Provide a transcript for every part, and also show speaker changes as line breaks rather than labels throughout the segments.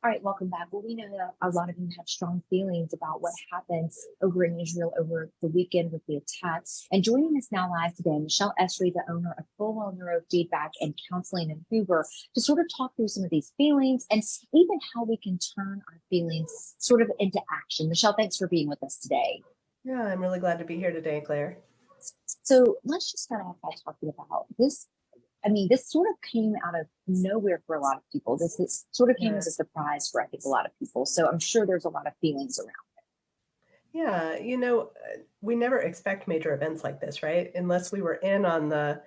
All right, welcome back. Well, we know that a lot of you have strong feelings about what happened over in Israel over the weekend with the attacks. And joining us now live today, Michelle Esri, the owner of Fullwell Neurofeedback and Counseling in Hoover, to sort of talk through some of these feelings and even how we can turn our feelings sort of into action. Michelle, thanks for being with us today.
Yeah, I'm really glad to be here today, Claire.
So let's just start off by talking about this. I mean, this sort of came out of nowhere for a lot of people. This sort of came
Yeah.
as a surprise for, I think, a lot of people. So I'm sure there's a lot of feelings around.
Yeah, we never expect major events like this, right? Unless we were in on the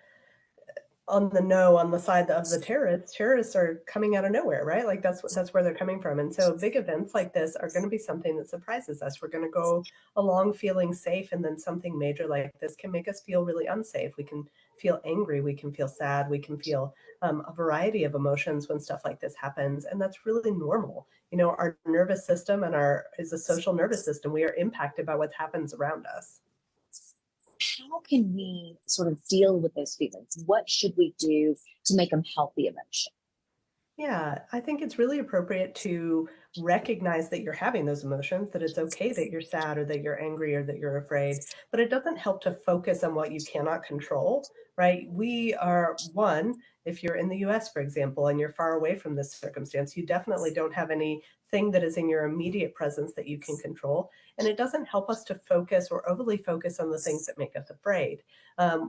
side of the terrorists. Terrorists are coming out of nowhere, right? Like that's where they're coming from. And so big events like this are going to be something that surprises us. We're going to go along feeling safe, and then something major like this can make us feel really unsafe. We can feel angry, we can feel sad, we can feel a variety of emotions when stuff like this happens, and that's really normal. Our nervous system and our is a social nervous system. We are impacted by what happens around us.
How can we sort of deal with those feelings? What should we do to make them healthy emotion?
Yeah, I think it's really appropriate to recognize that you're having those emotions, that it's okay that you're sad or that you're angry or that you're afraid, but it doesn't help to focus on what you cannot control, right? We are one, if you're in the US, for example, and you're far away from this circumstance, you definitely don't have anything that is in your immediate presence that you can control. And it doesn't help us to focus or overly focus on the things that make us afraid.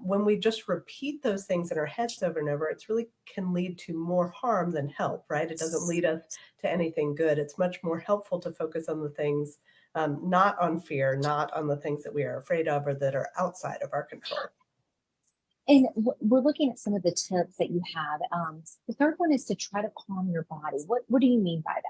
When we just repeat those things in our heads over and over, it's really can lead to more harm than help, right? It doesn't lead us to anything good. It's much more helpful to focus on the things, not on fear, not on the things that we are afraid of or that are outside of our control.
And we're looking at some of the tips that you have. The third one is to try to calm your body. What do you mean by that?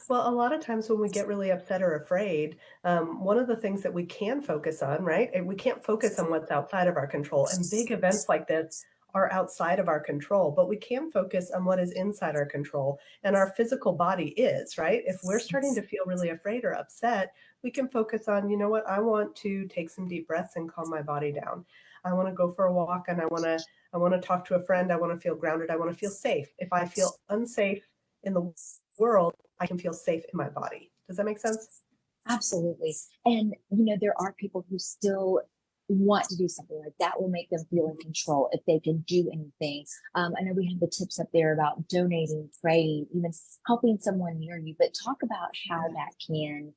Well, a lot of times when we get really upset or afraid, one of the things that we can focus on, right? We can't focus on what's outside of our control. And big events like this are outside of our control, but we can focus on what is inside our control. And our physical body is, right? If we're starting to feel really afraid or upset, we can focus on, you know what, I want to take some deep breaths and calm my body down. I want to go for a walk, and I want to talk to a friend. I want to feel grounded. I want to feel safe. If I feel unsafe in the world, I can feel safe in my body. Does that make sense?
Absolutely. And there are people who still want to do something like that will make them feel in control if they can do anything. I know we have the tips up there about donating, praying, even helping someone near you, but talk about how
Yeah.
that can,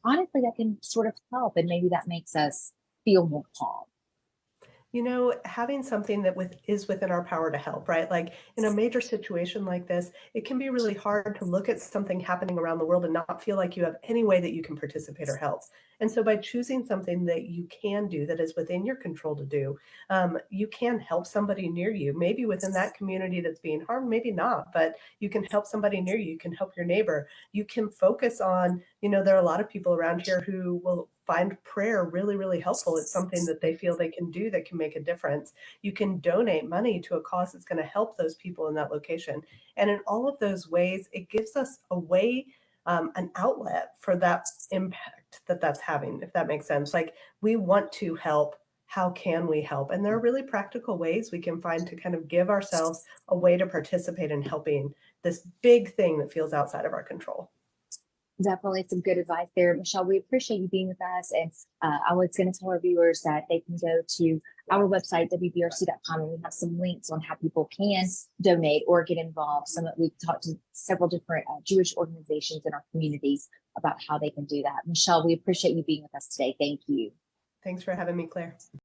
honestly, that can sort of help. And maybe that makes us feel more calm.
Having something that is within our power to help, right? Like in a major situation like this, it can be really hard to look at something happening around the world and not feel like you have any way that you can participate or help. And so by choosing something that you can do that is within your control to do, you can help somebody near you, maybe within that community that's being harmed, maybe not, but you can help somebody near you. You can help your neighbor. You can focus on, there are a lot of people around here who will find prayer really, really helpful. It's something that they feel they can do that can make a difference. You can donate money to a cause that's going to help those people in that location. And in all of those ways, it gives us a way, an outlet for that impact that's having, if that makes sense. Like we want to help. How can we help? And there are really practical ways we can find to kind of give ourselves a way to participate in helping this big thing that feels outside of our control.
Definitely some good advice there. Michelle, we appreciate you being with us. And I was going to tell our viewers that they can go to our website, WBRC.com, and we have some links on how people can donate or get involved. We've talked to several different Jewish organizations in our communities about how they can do that. Michelle, we appreciate you being with us today. Thank you.
Thanks for having me, Claire.